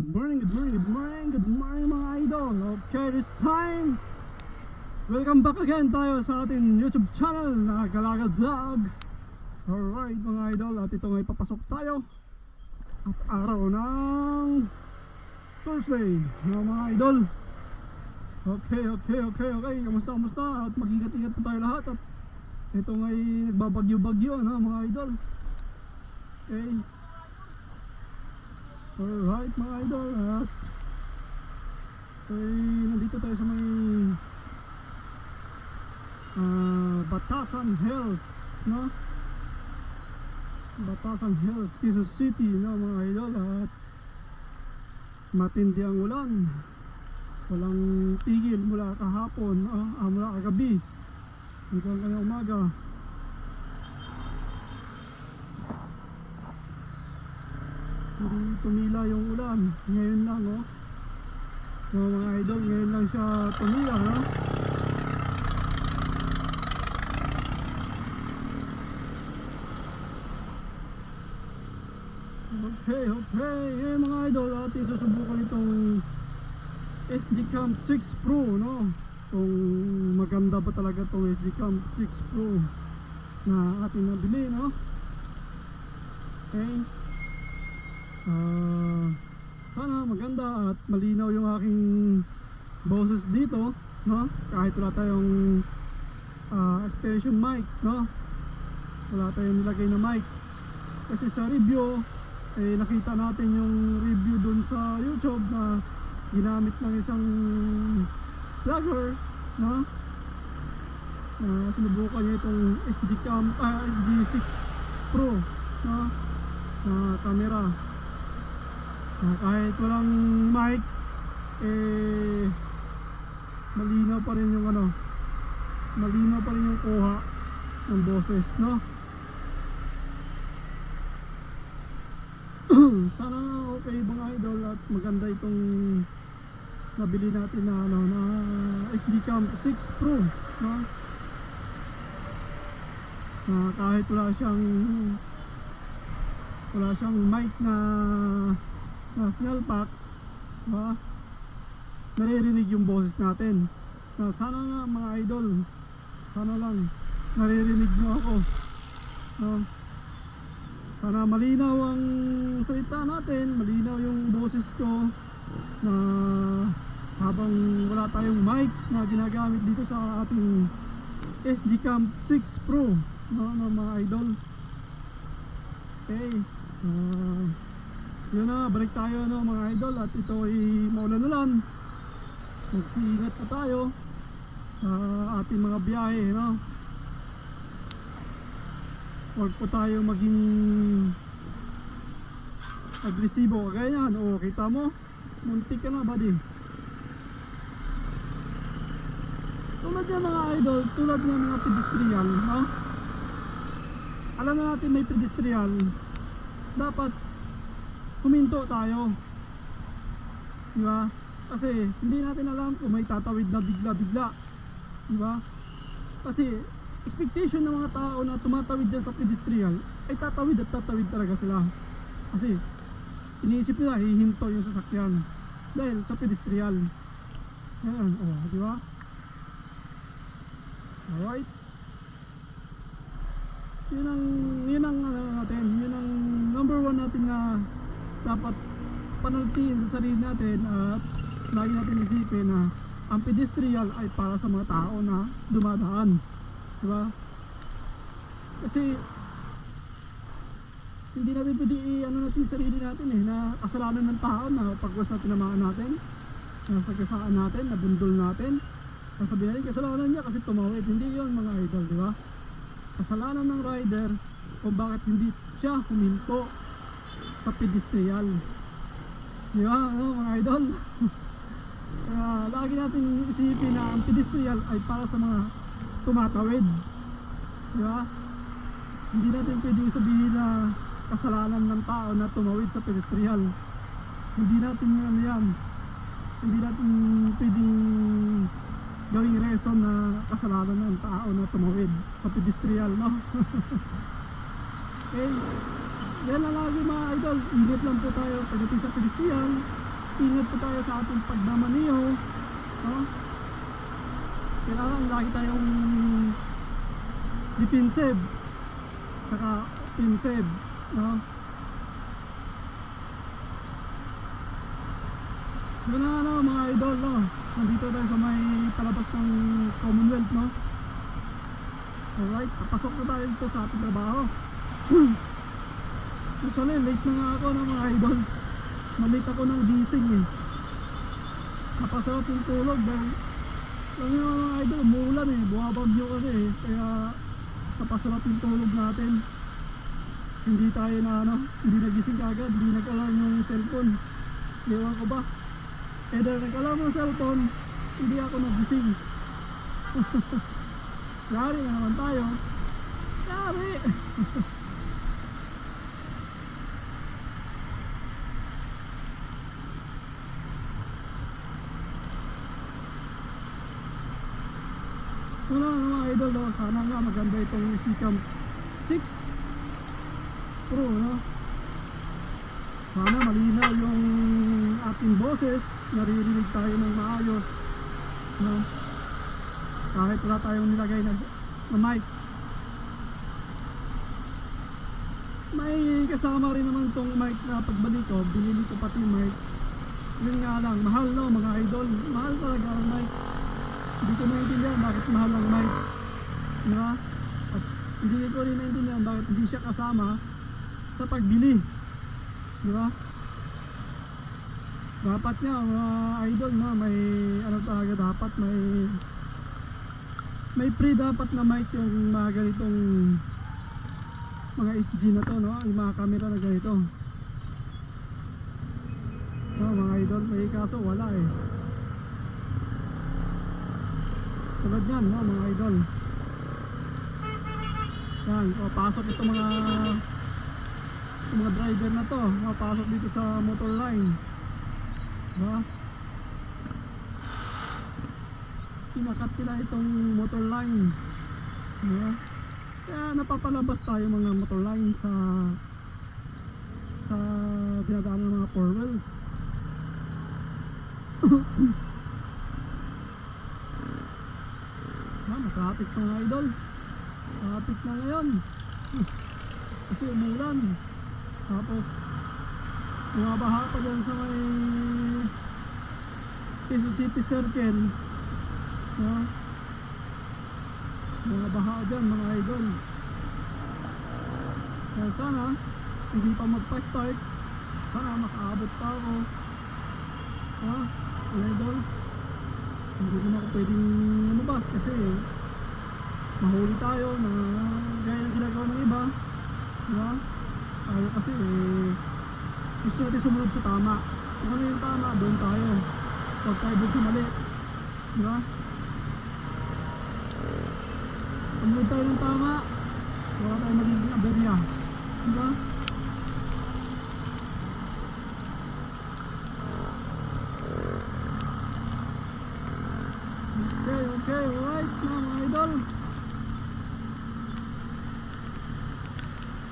good morning mga idol. Okay, this time welcome back again tayo sa ating YouTube channel na Galagal Vlog. Alright mga idol, at ito ngay papasok tayo at araw ng Thursday mga idol. Okay, kamusta at mag-ingat-ingat po tayo lahat. At ito ngay nagbabagyo-bagyo mga idol. Okay, alright mga idol, at nandito tayo sa may Batasan Hills, no? Batasan Hills, Quezon City, no mga idol. At matindi ang ulan, walang tigil mula kahapon, mula kagabi hanggang ngayong umaga. Hindi tumila yung ulan ngayon lang, so mga idol, ngayon lang siya tumila, Okay, mga idol, at isusubukan itong SD Cam 6 Pro, no? Kung maganda ba talaga itong SD Cam 6 Pro na ating nabili, no? Okay, sana maganda at malinaw yung aking boses dito, no? Kahit wala tayong extension mic, no? Wala tayong nilagay na mic, kasi sa review nakita natin yung review dun sa YouTube na ginamit ng isang vlogger, no? Sinubukan niya itong SD6 Pro, no? Na camera, kahit walang mic malinaw pa rin yung malinaw pa rin yung kuha ng boses, no? Sana okay mga idol, at maganda itong nabili natin na na SD Cam 6 Pro, no? Kahit wala siyang mic na snell pack, naririnig yung boses natin. Sana nga mga idol, sana lang naririnig nyo ako, no? Sana malinaw ang salita natin, malinaw yung boses ko, na habang wala tayong mic na ginagamit dito sa ating SD Cam 6 Pro, no, mga idol. Okay, yun na, balik tayo, no, mga idol. At ito ay maulan-ulan, mag-iingat pa tayo sa ating mga biyahe, no? Huwag po tayo maging agresibo kagaya yan. Kita mo, muntik ka na, buddy. Tulad yan mga idol, tulad ng mga pedestrian, no? Alam na natin may pedestrian, dapat huminto tayo, diba? Kasi hindi natin alam kung may tatawid na bigla-bigla, diba? Kasi expectation ng mga tao na tumatawid dyan sa pedestrian ay tatawid at tatawid talaga sila, kasi iniisip nila hihinto yung sasakyan dahil sa pedestrian. Ayan, diba? Alright, yun ang natin, yun ang number one natin na dapat panaltiin sa sarili natin. At lagi natin isipin na ang pedestrian ay para sa mga tao na dumadaan, diba? Kasi hindi natin pwede natin sarili natin na kasalanan ng tao na pagwas na tinamaan natin, nasagasaan natin, nabundol natin, sasabihin natin kasalanan niya kasi tumawid. Hindi yun mga idol, diba? Kasalanan ng rider kung bakit hindi siya huminto sa pedestrian, diba, mga idol? Kaya lagi natin isipin na ang pedestrian ay para sa mga tumatawid, diba? Hindi natin pwedeng sabihin na kasalanan ng tao na tumawid sa pedestrian. Hindi natin yan. Hindi natin pwedeng gawing reason na kasalanan ng tao na tumawid sa pedestrian, no? Okay, yan lang lagi mga idol, ingat lang po tayo pagdating sa pedestrian. mag-ingat po tayo sa ating pagmamaneho, no? Kailangan lagi tayong defensive saka offensive, no? So na ano mga idol, no? Nandito tayo sa may palabas ng Commonwealth, no? Alright, papasok na tayo dito sa ating trabaho. Actually, late na nga ako ng mga idol. Malate ako ng gising eh. Napasarap yung tulog dahil alam nyo mga idol, umuulan eh, buwabagyo kasi eh. Kaya napasarap yung tulog natin. Hindi tayo na ano, hindi nagising kagad, hindi nag-alarm yung cellphone. Ewan ko ba? Either nag-alarm yung cellphone, hindi ako nagising. Yari na naman tayo. Yari! Wala na mga idol, no? Sana nga maganda itong Cam 6 Pro, no? Sana malinaw yung ating boses, naririnig tayo ng maayos, no? Kahit wala tayong nilagay na mic. May kasama rin naman itong mic na pagbalik ko, binili ko pati mic. Yun nga lang, mahal no mga idol, mahal talaga ang mic. Hindi ko naintindihan bakit mahal ang mic, diba? At hindi ko rin naintindihan bakit hindi siya kasama sa pagbili, diba? Dapat nga mga idol na may ano talaga, dapat may free dapat na mic yung mga ganitong mga SG na to, no? Yung mga camera na ganito, no, mga idol, may kaso wala eh. Tulad yan, no, mga idol. Yan, pasok itong mga driver na to, pasok dito sa motor line, diba? Pinakat nila itong motor line, diba? Kaya napapalabas tayo mga motor line sa dinadaan ng mga 4 wheels. Traffic mga idol, traffic na ngayon kasi umulan, tapos bumabaha pa dyan sa may Quezon City Circle, no? Bumabaha dyan mga idol. Kaya sana hindi pa magpa-start, sana makaabot pa ako, ha, mga idol. Hindi naman ako pwedeng lumabas kasi mahuli tayo na gaya ng ginagawa ng iba, diba? Tayo kasi gusto natin sumunod sa tama. Kung ano yung tama, doon tayo. Huwag tayo doon sa mali, diba? Sumunod tayo ng tama, wala tayo magiging aberya, diba? Okay, alright mga idol.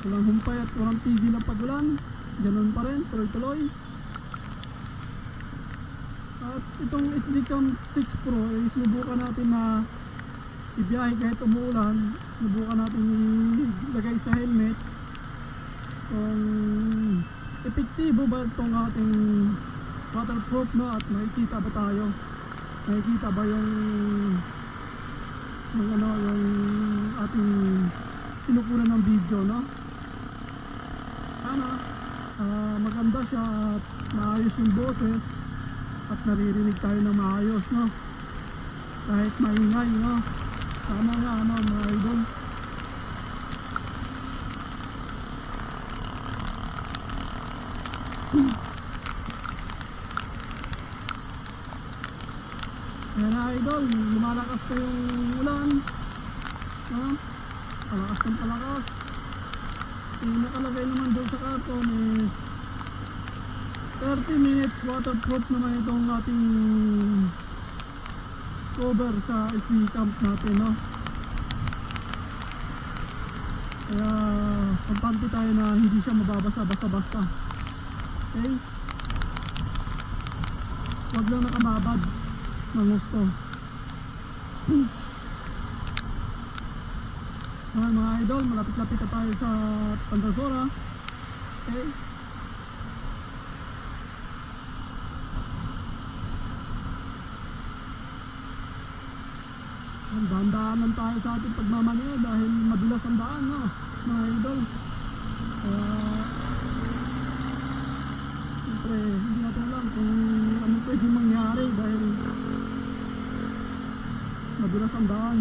Walang humpay at walang tigil ng pagulan, ganun pa rin, tuloy-tuloy. At itong SGCam 6 Pro ay sinubukan natin na ibiyahe kahit umuulan. Sinubukan natin ilagay sa helmet kung epektibo ba itong ating waterproof, no? At makikita ba tayo, nakikita ba yung ating sinukunan ng video, no? Sana maganda siya at maayos yung boses at naririnig tayo ng maayos, no? Kahit maingay, no? Sana nga, ano, mga idol. Ayan na idol, lumalakas pa yung ulan, no? Palakas ng palakas. Yung nakalagay naman doon sa karton is 30 minutes waterproof naman itong ating cover sa SGCam natin, no? Kaya kampante tayo na hindi siya mababasa basta-basta. Okay? Huwag lang nakababad ng gusto. Mga idol, malapit-lapit na tayo sa Pantasora. Okay. Dahan-dahanan tayo sa ating pagmamaneho dahil madulas ang daan, no, mga idol. Kaya siyempre hindi natin alam kung ano pwede mangyari dahil madulas ang daan.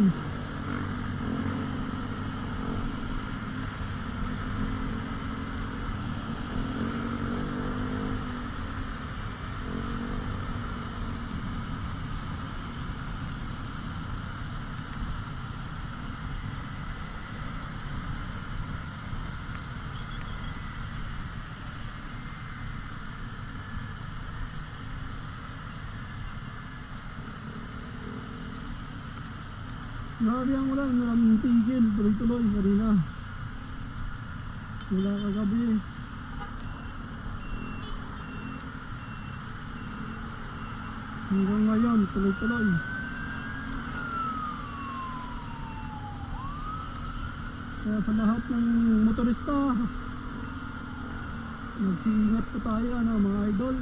Grabe ang ulan, walang tigil, tuloy-tuloy, marina. Mula kagabi. Hanggang ngayon, tuloy-tuloy. Kaya sa lahat ng motorista, mag-iingat po tayo, ano, mga idol.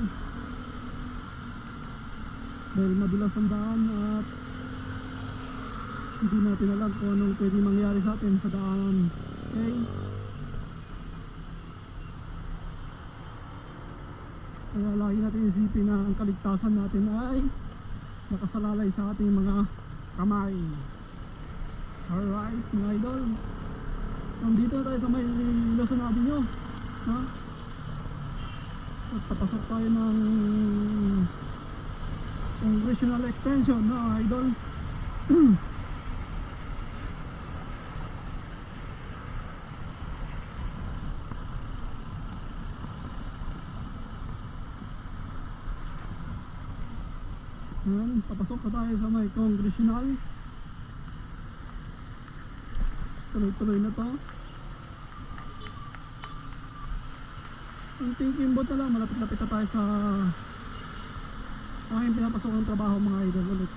Dahil madulas ang daan at hindi natin alam kung anong pwede mangyari sa atin sa daanan. Okay? Kaya lagi natin isipin na ang kaligtasan natin ay nakasalalay sa ating mga kamay. Alright, mga idol. Nandito na tayo sa may Luzon Avenue, ha? At papasok tayo ng Congressional Extension, na idol. Ayan, papasok na tayo sa may Congressional. Tuloy-tuloy na to. Ang thinking boat na lang, malapit-lapit na tayo sa aking pinapasok ng trabaho, mga idol, ulit.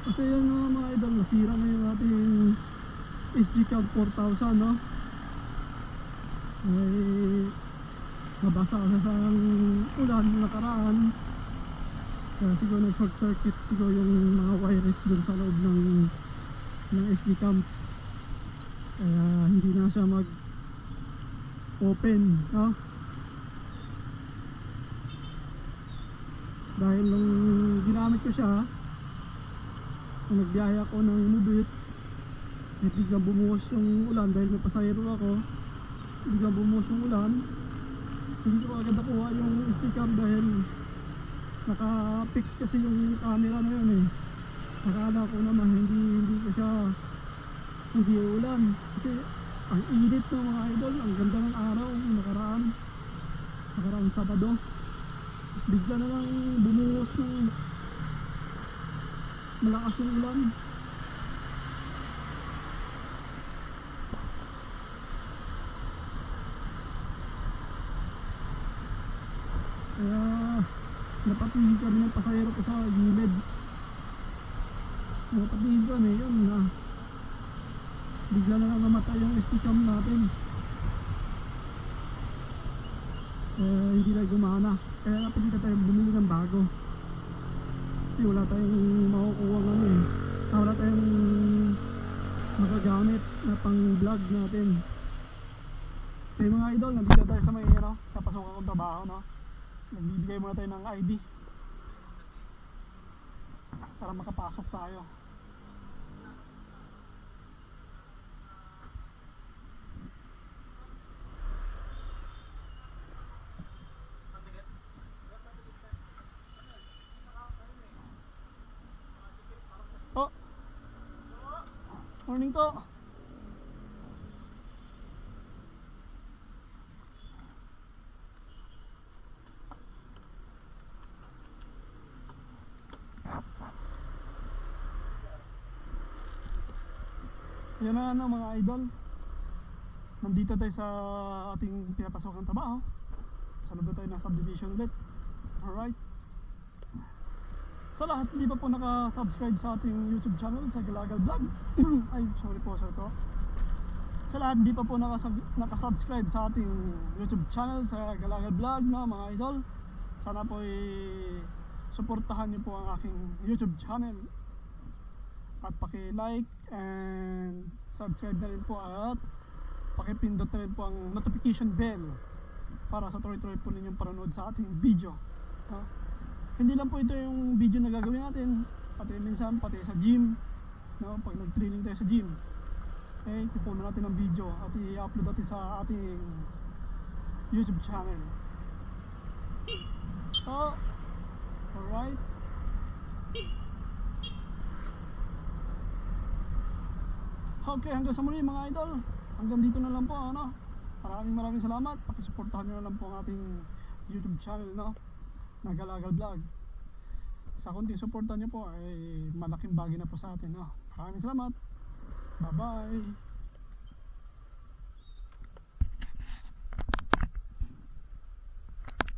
Kasi yan mga idol, nasira na yung ating SG Cab 4000, no? Ay nabasa kasi sa ulan nakaraan. Kaya siguro nag-short circuit siguro yung mga wires dun sa loob ng SG Cam. Kaya hindi na siya mag open, no? Dahil nung ginamit ko siya, nung nagbiyaya ako ng Mubit, biglang bumuhos yung ulan dahil may pasahero ako. Biglang bumuhos yung ulan, hindi ko agad nakuha yung sticker dahil naka-fix kasi yung camera na yun eh. Nakala ko naman hindi ko siya hindi ulan kasi ang init ng mga idol, ang ganda ng araw nakaraang Sabado. Bigla na lang bumuhos ng malakas yung ulan. Kaya napatingin kami ng pasahero ko sa gilid. Napatingin kami, yun na bigla na lang namatay yung ST-cam natin. Hindi na gumana. Kaya napagkita tayo bumili ng bago. Kasi wala tayong makukuha ano eh. Wala tayong magagamit na pang vlog natin. Kaya mga idol, nandito tayo sa may napasok akong trabaho, no? Nagbibigay muna tayo ng ID para makapasok tayo. Morning to. Yan na ano mga idol. Nandito tayo sa ating pinapasokang trabaho. Sa loob tayo ng subdivision ulit. Alright. Sa lahat hindi pa po naka-subscribe sa ating YouTube channel sa Galagal Vlog. Ay, sorry po sir to. Sa lahat hindi pa po naka-subscribe sa ating YouTube channel sa Galagal Vlog na mga idol. Sana po suportahan niyo po ang aking YouTube channel. At paki-like and subscribe na rin po at pakipindot na rin po ang notification bell para sa tuloy-tuloy po ninyong panonood sa ating video. Hindi lang po ito yung video na gagawin natin, pati minsan pati sa gym, no? Pag nag-training tayo sa gym, ipuno natin ang video at i-upload natin sa ating YouTube channel. So, alright. Okay, hanggang sa muli mga idol. Hanggang dito na lang po, ano. Maraming salamat. Pakisuportahan nyo na lang po ang ating YouTube channel, no, na Galagal Vlog. Sa konting suporta nyo po ay malaking bagay na po sa atin, no. Maraming salamat. Bye bye.